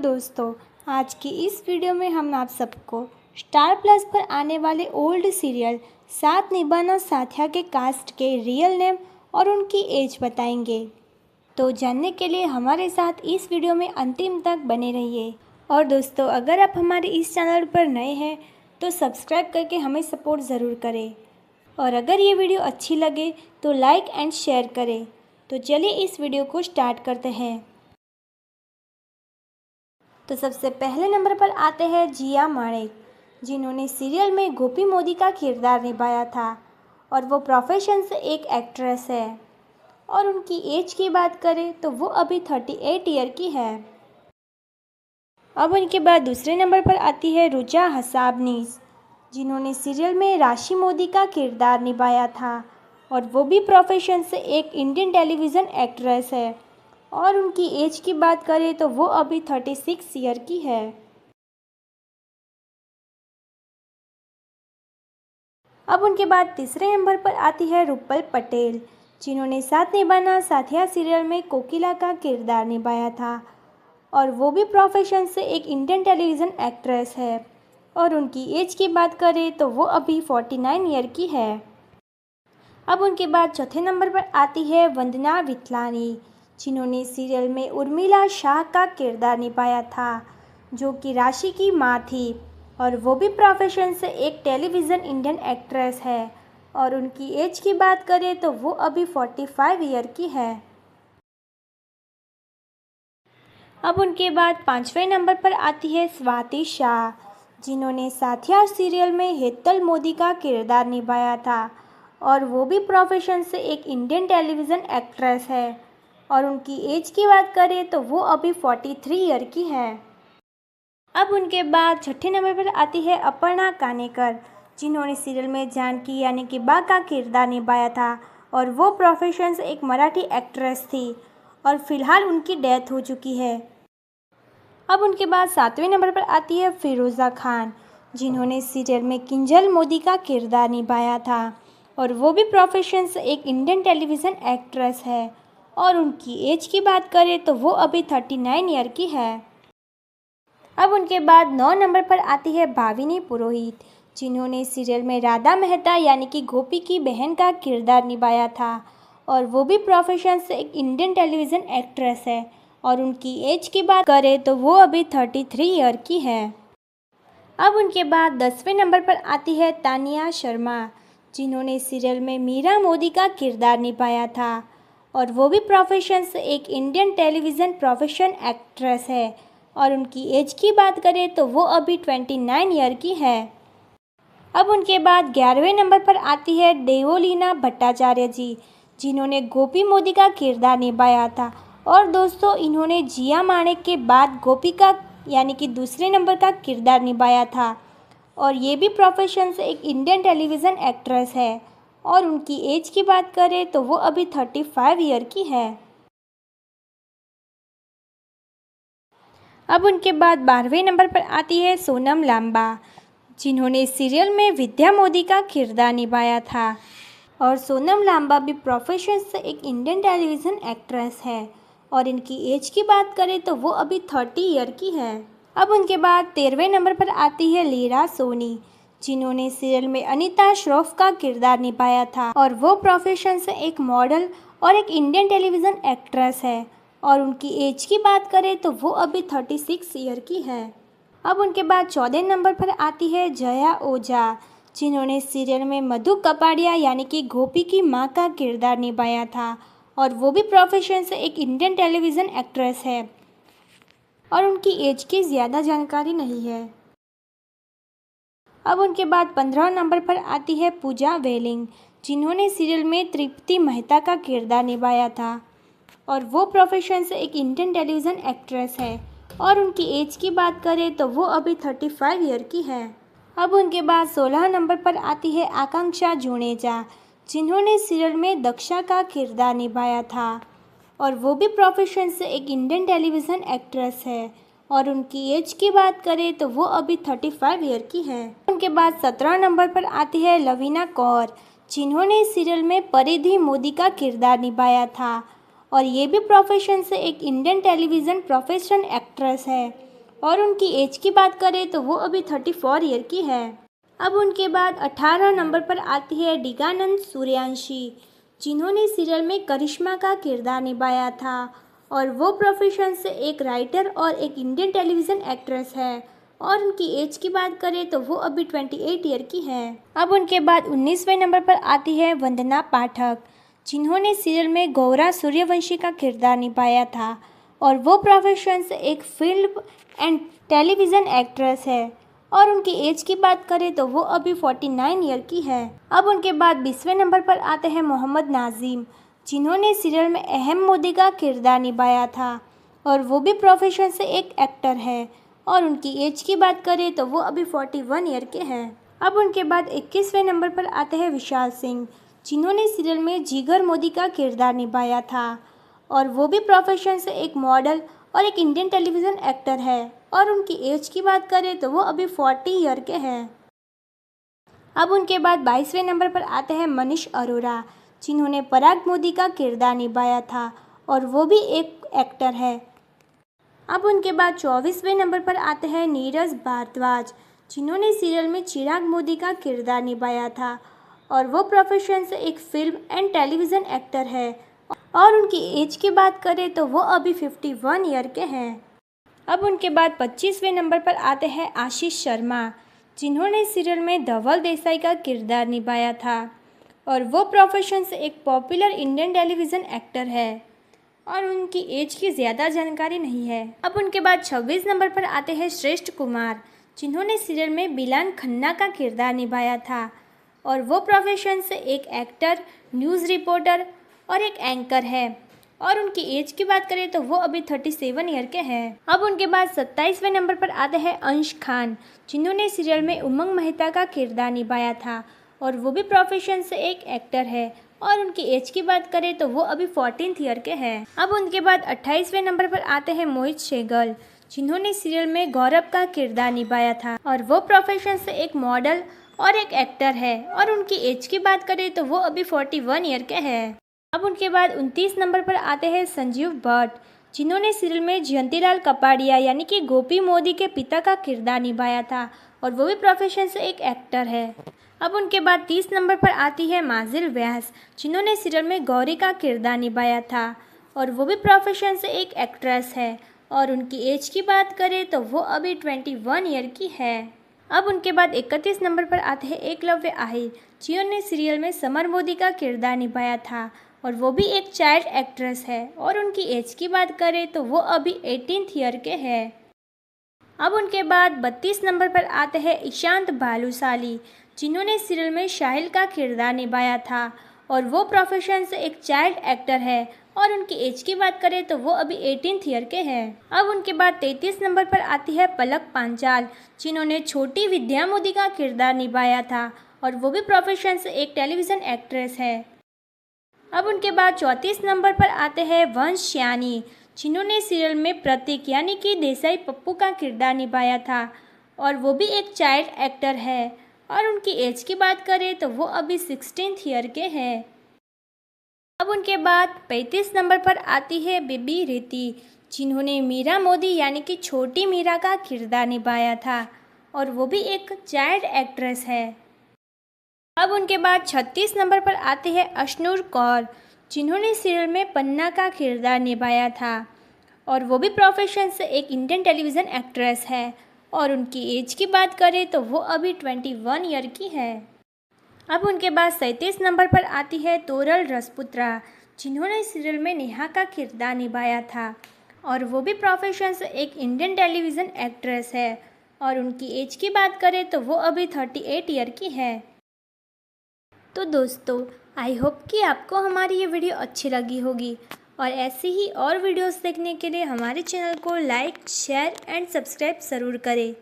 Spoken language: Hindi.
दोस्तों, आज की इस वीडियो में हम आप सबको स्टार प्लस पर आने वाले ओल्ड सीरियल साथ निभाना साथिया के कास्ट के रियल नेम और उनकी एज बताएंगे। तो जानने के लिए हमारे साथ इस वीडियो में अंतिम तक बने रहिए। और दोस्तों, अगर आप हमारे इस चैनल पर नए हैं तो सब्सक्राइब करके हमें सपोर्ट ज़रूर करें। और अगर ये वीडियो अच्छी लगे तो लाइक एंड शेयर करें। तो चलिए इस वीडियो को स्टार्ट करते हैं। तो सबसे पहले नंबर पर आते हैं जिया माणिक, जिन्होंने सीरियल में गोपी मोदी का किरदार निभाया था और वो प्रोफेशन से एक एक्ट्रेस है। और उनकी एज की बात करें तो वो अभी 38 ईयर की है। अब उनके बाद दूसरे नंबर पर आती है रुचा हसाबनीस, जिन्होंने सीरियल में राशि मोदी का किरदार निभाया था और वो भी प्रोफेशन से एक इंडियन टेलीविज़न एक्ट्रेस है। और उनकी एज की बात करें तो वो अभी 36 ईयर की है। अब उनके बाद तीसरे नंबर पर आती है रूपल पटेल, जिन्होंने साथ निभाना साथिया सीरियल में कोकिला का किरदार निभाया था और वो भी प्रोफेशन से एक इंडियन टेलीविज़न एक्ट्रेस है। और उनकी एज की बात करें तो वो अभी 49 ईयर की है। अब उनके बाद चौथे नंबर पर आती है वंदना विथलानी, जिन्होंने सीरियल में उर्मिला शाह का किरदार निभाया था, जो कि राशि की माँ थी और वो भी प्रोफेशन से एक टेलीविज़न इंडियन एक्ट्रेस है। और उनकी एज की बात करें तो वो अभी 45 ईयर की है। अब उनके बाद पाँचवें नंबर पर आती है स्वाति शाह, जिन्होंने साथिया सीरियल में हेतल मोदी का किरदार निभाया था और वो भी प्रोफेशन से एक इंडियन टेलीविज़न एक्ट्रेस है। और उनकी एज की बात करें तो वो अभी 43 ईयर की है। अब उनके बाद छठे नंबर पर आती है अपर्णा कानेकर, जिन्होंने सीरियल में जानकी यानी कि बा का किरदार निभाया था और वो प्रोफेशन से एक मराठी एक्ट्रेस थी और फिलहाल उनकी डेथ हो चुकी है। अब उनके बाद सातवें नंबर पर आती है फिरोज़ा खान, जिन्होंने सीरियल में किंजल मोदी का किरदार निभाया था और वो भी प्रोफेशन से एक इंडियन टेलीविज़न एक्ट्रेस है। और उनकी एज की बात करें तो वो अभी 39 ईयर की है। अब उनके बाद 9 नंबर पर आती है भाविनी पुरोहित, जिन्होंने सीरियल में राधा मेहता यानी कि गोपी की बहन का किरदार निभाया था और वो भी प्रोफेशन से एक इंडियन टेलीविज़न एक्ट्रेस है। और उनकी एज की बात करें तो वो अभी 33 ईयर की है। अब उनके बाद 10वें नंबर पर आती है तानिया शर्मा, जिन्होंने सीरियल में मीरा मोदी का किरदार निभाया था और वो भी प्रोफेशन से एक इंडियन टेलीविज़न प्रोफेशन एक्ट्रेस है। और उनकी एज की बात करें तो वो अभी 29 ईयर की है। अब उनके बाद 11वें नंबर पर आती है देवोलीना भट्टाचार्य जी, जिन्होंने गोपी मोदी का किरदार निभाया था। और दोस्तों, इन्होंने जिया माणिक के बाद गोपी का यानी कि दूसरे नंबर का किरदार निभाया था और ये भी प्रोफेशन से एक इंडियन टेलीविज़न एक्ट्रेस है। और उनकी एज की बात करें तो वो अभी 35 ईयर की है। अब उनके बाद 12वें नंबर पर आती है सोनम लांबा, जिन्होंने सीरियल में विद्या मोदी का किरदार निभाया था। और सोनम लांबा भी प्रोफेशन से एक इंडियन टेलीविज़न एक्ट्रेस है और इनकी एज की बात करें तो वो अभी 30 ईयर की है। अब उनके बाद 13वें नंबर पर आती है लीरा सोनी, जिन्होंने सीरियल में अनीता श्रॉफ का किरदार निभाया था और वो प्रोफेशन से एक मॉडल और एक इंडियन टेलीविज़न एक्ट्रेस है। और उनकी एज की बात करें तो वो अभी 36 ईयर की है। अब उनके बाद 14 नंबर पर आती है जया ओझा, जिन्होंने सीरियल में मधु कपाड़िया यानी कि गोपी की माँ का किरदार निभाया था और वो भी प्रोफेशन से एक इंडियन टेलीविज़न एक्ट्रेस है। और उनकी एज की ज़्यादा जानकारी नहीं है। अब उनके बाद 15 नंबर पर आती है पूजा वेलिंग, जिन्होंने सीरियल में तृप्ति मेहता का किरदार निभाया था और वो प्रोफेशन से एक इंडियन टेलीविज़न एक्ट्रेस है। और उनकी एज की बात करें तो वो अभी 35 ईयर की है। अब उनके बाद 16 नंबर पर आती है आकांक्षा जुनेजा, जिन्होंने सीरियल में दक्षा का किरदार निभाया था और वो भी प्रोफेशन से एक इंडियन टेलीविज़न एक्ट्रेस है। और उनकी एज की बात करें तो वो अभी 35 ईयर की है। उनके बाद 17 नंबर पर आती है लवीना कौर, जिन्होंने सीरियल में परिधि मोदी का किरदार निभाया था और ये भी प्रोफेशन से एक इंडियन टेलीविज़न प्रोफेशनल एक्ट्रेस है। और उनकी एज की बात करें तो वो अभी 34 ईयर की है। अब उनके बाद 18 नंबर पर आती है डिगानंद सूर्यवंशी, जिन्होंने सीरियल में करिश्मा का किरदार निभाया था और वो प्रोफेशन से एक राइटर और एक इंडियन टेलीविज़न एक्ट्रेस है और उनकी एज की बात करें तो वो अभी 28 ईयर की है। अब उनके बाद 19वें नंबर पर आती है वंदना पाठक, जिन्होंने सीरियल में गौरा सूर्यवंशी का किरदार निभाया था और वो प्रोफेशन से एक फिल्म एंड टेलीविज़न एक्ट्रेस है और उनकी एज की बात करें तो वो अभी 49 ईयर की है। अब उनके बाद 20वें नंबर पर आते हैं मोहम्मद नाजिम, जिन्होंने सीरियल में अहम मोदी का किरदार निभाया था और वो भी प्रोफेशन से एक एक्टर है और उनकी एज की बात करें तो वो अभी 41 ईयर के हैं। अब उनके बाद 21वें नंबर पर आते हैं विशाल सिंह, जिन्होंने सीरियल में जिगर मोदी का किरदार निभाया था और वो भी प्रोफेशन से एक मॉडल और एक इंडियन टेलीविज़न एक्टर है और उनकी एज की बात करें तो वो अभी 40 ईयर के हैं। अब उनके बाद 22वें नंबर पर आते हैं मनीष अरोरा, जिन्होंने पराग मोदी का किरदार निभाया था और वो भी एक एक्टर है। अब उनके बाद 24वें नंबर पर आते हैं नीरज भारद्वाज, जिन्होंने सीरियल में चिराग मोदी का किरदार निभाया था और वो प्रोफेशन से एक फिल्म एंड टेलीविज़न एक्टर है और उनकी एज की बात करें तो वो अभी 51 ईयर के हैं। अब उनके बाद 25वें नंबर पर आते हैं आशीष शर्मा, जिन्होंने सीरियल में धवल देसाई का किरदार निभाया था और वो प्रोफेशन से एक पॉपुलर इंडियन टेलीविज़न एक्टर है और उनकी एज की ज़्यादा जानकारी नहीं है। अब उनके बाद 26 नंबर पर आते हैं श्रेष्ठ कुमार, जिन्होंने सीरियल में बिलान खन्ना का किरदार निभाया था और वो प्रोफेशन से एक एक्टर, न्यूज़ रिपोर्टर और एक एंकर है और उनकी एज की बात करें तो वो अभी 37 ईयर के हैं। अब उनके बाद 27वें नंबर पर आते हैं अंश खान, जिन्होंने सीरियल में उमंग मेहता का किरदार निभाया था और वो भी प्रोफेशन से एक एक्टर है और उनकी एज की बात करें तो वो अभी 14 ईयर के हैं। अब उनके बाद 28वें नंबर पर आते हैं मोहित शेगल, जिन्होंने सीरियल में गौरव का किरदार निभाया था और वो प्रोफेशन से एक मॉडल और एक एक्टर है और उनकी एज की बात करें तो वो अभी 41 ईयर के हैं। अब उनके बाद 29 नंबर पर आते हैं संजीव भट्ट, जिन्होंने सीरियल में जयंतीलाल कपाड़िया यानी कि गोपी मोदी के पिता का किरदार निभाया था और वो भी प्रोफेशन से एक एक्टर है। अब उनके बाद 30 नंबर पर आती है माजिल व्यास, जिन्होंने सीरियल में गौरी का किरदार निभाया था और वो भी प्रोफेशन से एक एक्ट्रेस है और उनकी एज की बात करें तो वो अभी 21 ईयर की है। अब उनके बाद 31 नंबर पर आते हैं एकलव्य आहिर, जिन्होंने सीरियल में समर मोदी का किरदार निभाया था और वो भी एक चाइल्ड एक्ट्रेस है और उनकी एज की बात करें तो वो अभी 18 ईयर के हैं। अब उनके बाद 32 नंबर पर आते हैं ईशांत भालूसाली, जिन्होंने सीरियल में शाहिल का किरदार निभाया था और वो प्रोफेशन से एक चाइल्ड एक्टर है और उनकी एज की बात करें तो वो अभी 18 ईयर के हैं। अब उनके बाद 33 नंबर पर आती है पलक पांचाल, जिन्होंने छोटी विद्या मोदी का किरदार निभाया था और वो भी प्रोफेशन से एक टेलीविज़न एक्ट्रेस है। अब उनके बाद 34 नंबर पर आते हैं वंश सयानी, जिन्होंने सीरियल में प्रतीक यानी कि देसाई पप्पू का किरदार निभाया था और वो भी एक चाइल्ड एक्टर है और उनकी एज की बात करें तो वो अभी 16 ईयर के हैं। अब उनके बाद 35 नंबर पर आती है बेबी रीति, जिन्होंने मीरा मोदी यानी कि छोटी मीरा का किरदार निभाया था और वो भी एक चाइल्ड एक्ट्रेस है। अब उनके बाद 36 नंबर पर आते हैं अशनूर कौर, जिन्होंने सीरियल में पन्ना का किरदार निभाया था और वो भी प्रोफेशन से एक इंडियन टेलीविज़न एक्ट्रेस है और उनकी एज की बात करें तो वो अभी 21 ईयर की है। अब उनके बाद 37 नंबर पर आती है तोरल रसपुत्रा, जिन्होंने सीरियल में नेहा का किरदार निभाया था और वो भी प्रोफेशन से एक इंडियन टेलीविज़न एक्ट्रेस है और उनकी एज की बात करें तो वो अभी 38 ईयर की है। तो दोस्तों, आई होप कि आपको हमारी ये वीडियो अच्छी लगी होगी और ऐसे ही और वीडियोस देखने के लिए हमारे चैनल को लाइक, शेयर एंड सब्सक्राइब ज़रूर करें।